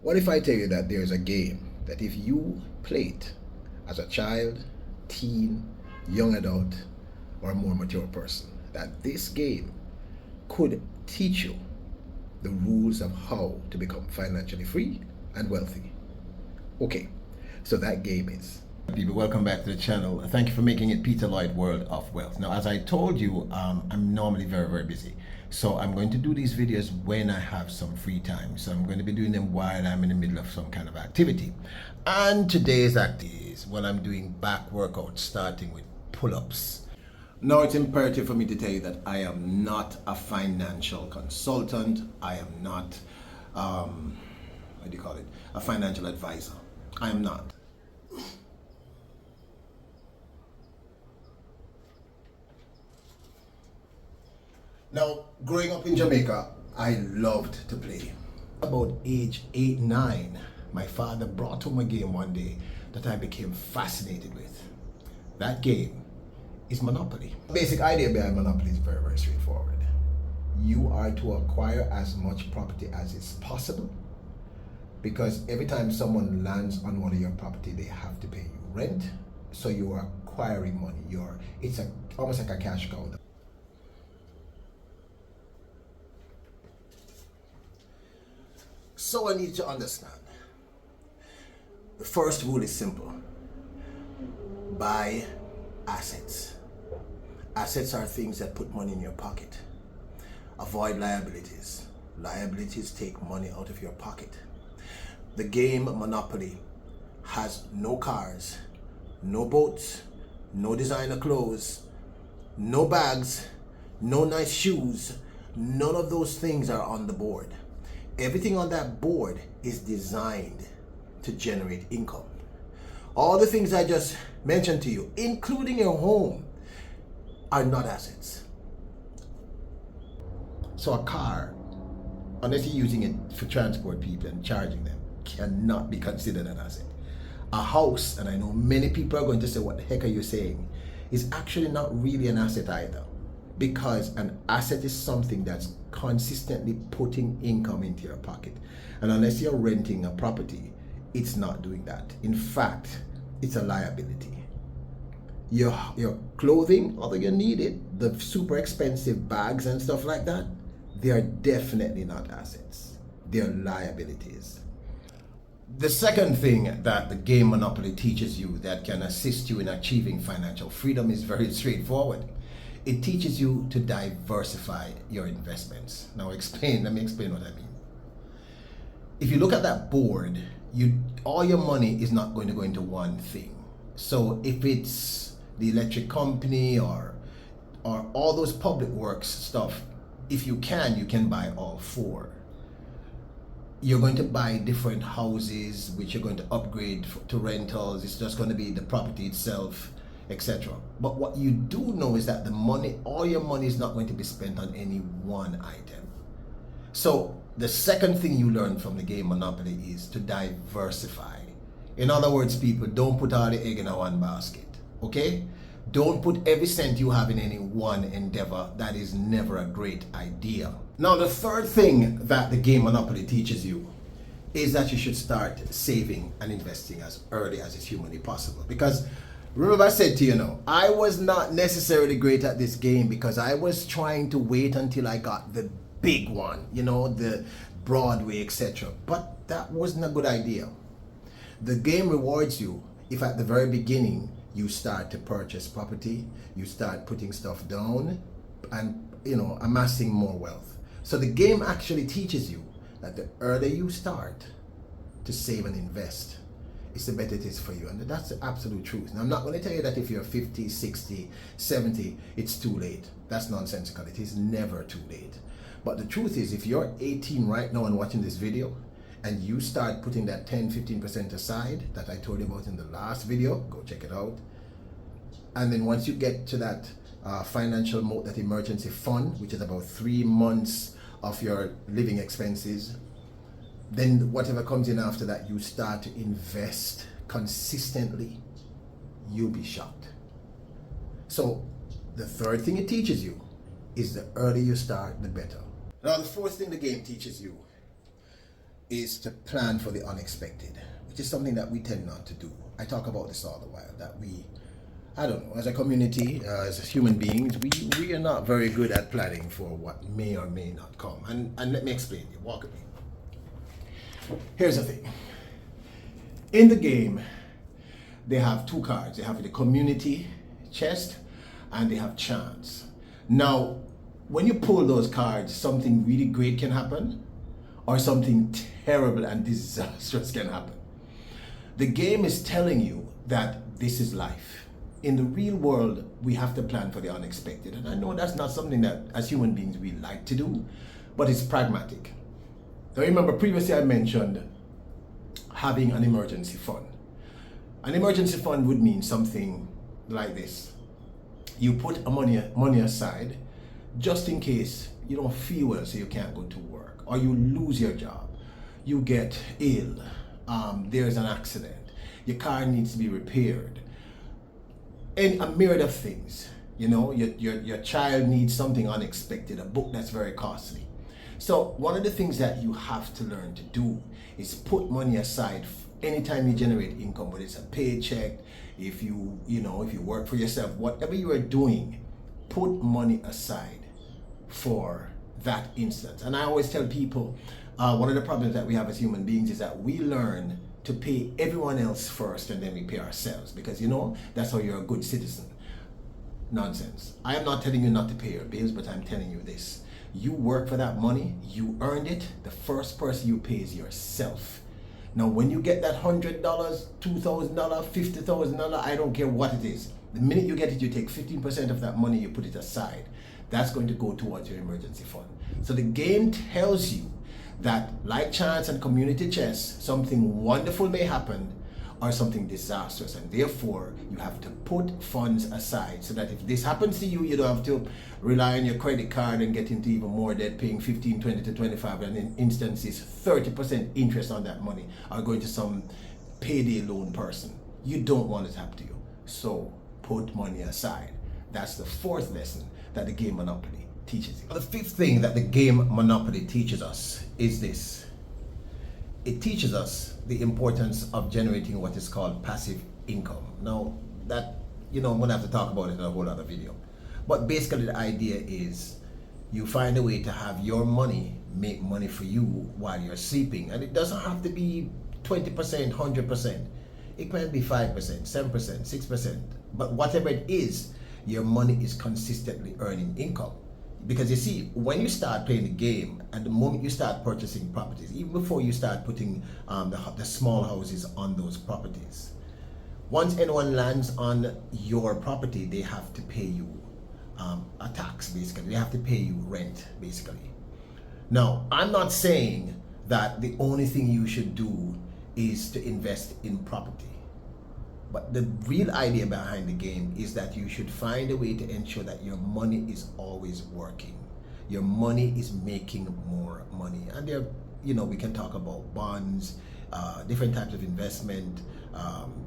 What if I tell you that there's a game that if you play it as a child, teen, young adult, or a more mature person, that this game could teach you the rules of how to become financially free and wealthy? Okay, so that game is. People, welcome back to the channel. Thank you for making it Peter Lloyd World of Wealth. Now, as I told you, I'm normally very busy. So I'm going to do these videos when I have some free time. So I'm going to be doing them while I'm in the middle of some kind of activity. And today's activity is, well, I'm doing back workouts starting with pull-ups. Now, it's imperative for me to tell you that I am not a financial consultant. I am not, what do you call it, a financial advisor. I am not. Now, growing up in Jamaica, I loved to play. About age 8, 9, my father brought home a game one day that I became fascinated with. That game is Monopoly. The basic idea behind Monopoly is very straightforward. You are to acquire as much property as is possible, because every time someone lands on one of your property, they have to pay you rent. So you are acquiring money. It's almost like a cash cow. So I need to understand. The first rule is simple. Buy assets. Assets are things that put money in your pocket. Avoid liabilities. Liabilities take money out of your pocket. The game Monopoly has no cars, no boats, no designer clothes, no bags, no nice shoes. None of those things are on the board. Everything on that board is designed to generate income. All the things I just mentioned to you, including your home, are not assets. So a car, unless you're using it for transport people and charging them, cannot be considered an asset. A house, and I know many people are going to say, what the heck are you saying, is actually not really an asset either. Because an asset is something that's consistently putting income into your pocket. And unless you're renting a property, it's not doing that. In fact, it's a liability. Your clothing, although you need it, the super expensive bags and stuff like that, they are definitely not assets. They're liabilities. The second thing that the game Monopoly teaches you that can assist you in achieving financial freedom is very straightforward. It teaches you to diversify your investments. Now let me explain what I mean. If you look at that board, all your money is not going to go into one thing. So if it's the electric company or all those public works stuff, if you can buy all four. You're going to buy different houses, which you're going to upgrade to rentals. It's just going to be the property itself, etc. But what you do know is that all your money is not going to be spent on any one item. So the second thing you learn from the game Monopoly is to diversify. In other words, people, don't put all the egg in one basket, okay? Don't put every cent you have in any one endeavor. That is never a great idea. Now, the third thing that the game Monopoly teaches you is that you should start saving and investing as early as is humanly possible. Because remember I said to you, I was not necessarily great at this game because I was trying to wait until I got the big one, the Broadway, etc. But that wasn't a good idea. The game rewards you if at the very beginning you start to purchase property, you start putting stuff down and, amassing more wealth. So the game actually teaches you that the earlier you start to save and invest, it's the better it is for you. And that's the absolute truth. Now, I'm not going to tell you that if you're 50, 60, 70, it's too late. That's nonsensical. It is never too late. But the truth is, if you're 18 right now and watching this video, and you start putting that 10-15% aside that I told you about in the last video, go check it out. And then once you get to that financial moat, that emergency fund, which is about 3 months of your living expenses, then whatever comes in after that, you start to invest consistently, you'll be shocked. So the third thing it teaches you is the earlier you start, the better. Now the fourth thing the game teaches you is to plan for the unexpected, which is something that we tend not to do. I talk about this all the while, that I don't know, as a community, as human beings, we are not very good at planning for what may or may not come. And let me explain you, walk with me. Here's the thing. In the game, they have two cards. They have the community chest and they have chance. Now, when you pull those cards, something really great can happen or something terrible and disastrous can happen. The game is telling you that this is life. In the real world, we have to plan for the unexpected. And I know that's not something that as human beings we like to do, but it's pragmatic. Now remember, previously I mentioned having an emergency fund. An emergency fund would mean something like this. You put money aside just in case you don't feel well, so you can't go to work, or you lose your job, you get ill, there's an accident, your car needs to be repaired, and a myriad of things. You know, your child needs something unexpected, a book that's very costly. So one of the things that you have to learn to do is put money aside anytime you generate income, whether it's a paycheck, if you work for yourself, whatever you are doing, put money aside for that instance. And I always tell people, one of the problems that we have as human beings is that we learn to pay everyone else first and then we pay ourselves, because that's how you're a good citizen. Nonsense. I am not telling you not to pay your bills, but I'm telling you this. You work for that money, you earned it, the first person you pay is yourself. Now when you get that $100, $2,000, $50,000, I don't care what it is, the minute you get it, you take 15% of that money, you put it aside. That's going to go towards your emergency fund. So the game tells you that, like chance and community chess, something wonderful may happen or something disastrous, and therefore you have to put funds aside so that if this happens to you, you don't have to rely on your credit card and get into even more debt, paying 15, 20 to 25, and in instances 30% interest on that money, or going to some payday loan person. You don't want it to happen to you. So put money aside. That's the fourth lesson that the game Monopoly teaches you. The fifth thing that the game Monopoly teaches us is this. It teaches us the importance of generating what is called passive income. Now that, I'm gonna have to talk about it in a whole other video. But basically the idea is you find a way to have your money make money for you while you're sleeping. And it doesn't have to be 20%, 100%. It can be 5%, 7%, 6%. But whatever it is, your money is consistently earning income. Because you see, when you start playing the game, at the moment you start purchasing properties, even before you start putting the small houses on those properties, once anyone lands on your property, they have to pay you a tax, basically. They have to pay you rent, basically. Now, I'm not saying that the only thing you should do is to invest in property. But the real idea behind the game is that you should find a way to ensure that your money is always working. Your money is making more money. And there, we can talk about bonds, different types of investment,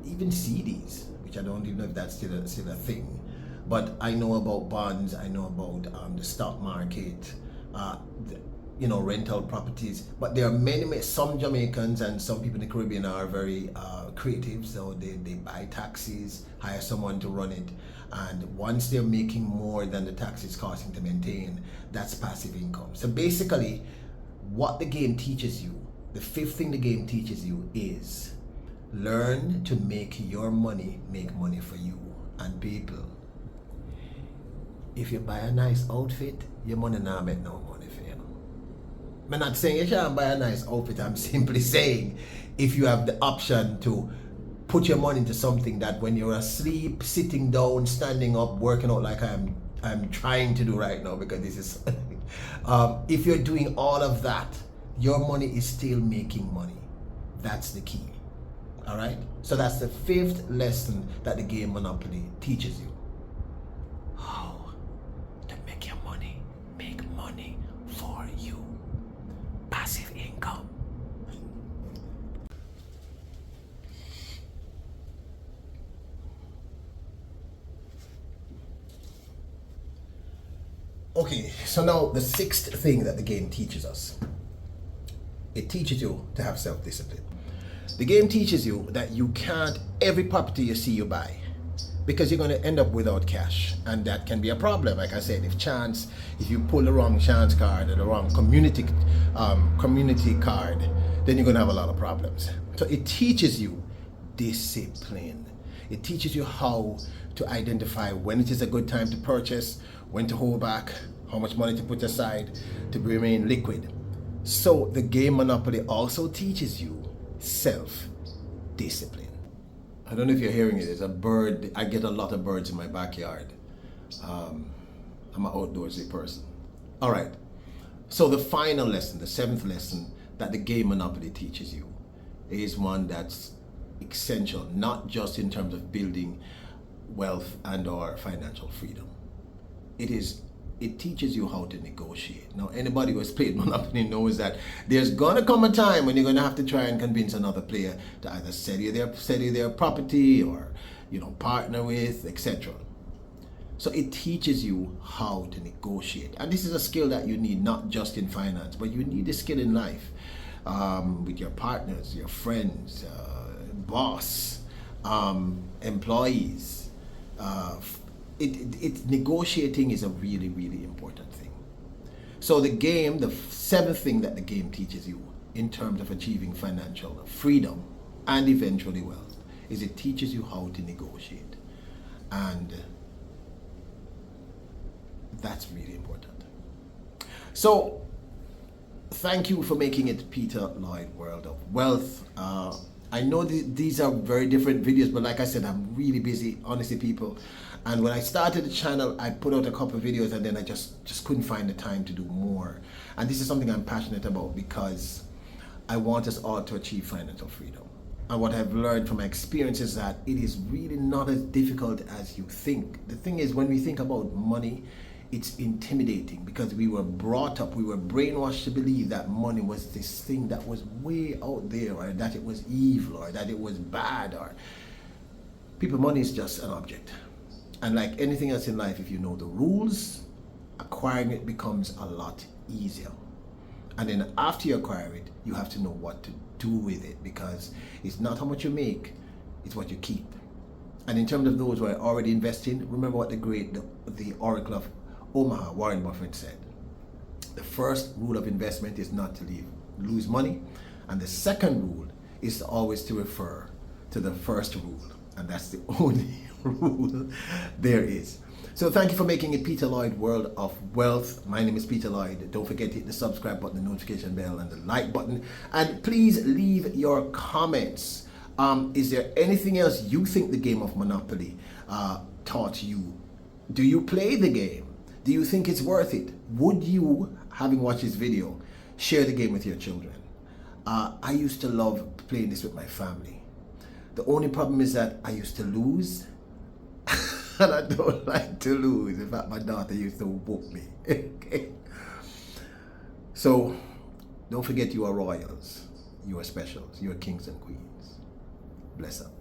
even CDs, which I don't even know if that's still a thing. But I know about bonds, I know about the stock market, rental properties. But there are some Jamaicans and some people in the Caribbean are very creative, so they buy taxis, hire someone to run it, and once they're making more than the tax is costing to maintain, that's passive income. So basically what the game teaches you, the fifth thing the game teaches you, is learn to make your money make money for you. And people, if you buy a nice outfit, your money not make no money for you. I'm not saying you shouldn't buy a nice outfit. I'm simply saying if you have the option to put your money into something that when you're asleep, sitting down, standing up, working out like I'm trying to do right now, because this is if you're doing all of that, your money is still making money. That's the key. All right? So that's the fifth lesson that the game Monopoly teaches you. How to make your money make money for you. Passive income. Okay, so now the sixth thing that the game teaches us It teaches you to have self-discipline. The game teaches you that you can't, every property you see you buy, because you're going to end up without cash, and that can be a problem. Like I said, if you pull the wrong chance card or the wrong community card, then you're going to have a lot of problems. So it teaches you discipline. It teaches you how to identify when it is a good time to purchase, when to hold back, how much money to put aside to remain liquid. So the game Monopoly also teaches you self-discipline. I don't know if you're hearing it. There's a bird. I get a lot of birds in my backyard. I'm an outdoorsy person. All right. So the final lesson, the seventh lesson that the game Monopoly teaches you is one that's essential, not just in terms of building wealth and or financial freedom. It teaches you how to negotiate. Now, anybody who has played Monopoly knows that there's gonna come a time when you're gonna have to try and convince another player to either sell you their property or, partner with, etc. So it teaches you how to negotiate, and this is a skill that you need not just in finance, but you need a skill in life, with your partners, your friends, boss, employees. Negotiating is a really, really important thing. So the seventh thing that the game teaches you in terms of achieving financial freedom and eventually wealth is it teaches you how to negotiate. And that's really important. So thank you for making it Peter Lloyd World of Wealth. I know these are very different videos, but like I said, I'm really busy, honestly, people. And when I started the channel, I put out a couple of videos and then I just couldn't find the time to do more. And this is something I'm passionate about because I want us all to achieve financial freedom. And what I've learned from my experience is that it is really not as difficult as you think. The thing is, when we think about money, it's intimidating because we were brainwashed to believe that money was this thing that was way out there, or that it was evil, or that it was bad, or money is just an object. And like anything else in life, if you know the rules, acquiring it becomes a lot easier. And then after you acquire it, you have to know what to do with it, because it's not how much you make, it's what you keep. And in terms of those who are already investing, remember what the Oracle of Omaha, Warren Buffett, said. The first rule of investment is not to lose money. And the second rule is always to refer to the first rule. And that's the only rule there is. So thank you for making it Peter Lloyd World of Wealth. My name is Peter Lloyd. Don't forget to hit the subscribe button, the notification bell, and the like button. And please leave your comments. Is there anything else you think the game of Monopoly taught you? Do you play the game? Do you think it's worth it? Would you, having watched this video, share the game with your children? I used to love playing this with my family. The only problem is that I used to lose, and I don't like to lose. In fact, my daughter used to whoop me. Okay. So don't forget, you are royals, you are specials, you are kings and queens. Bless up.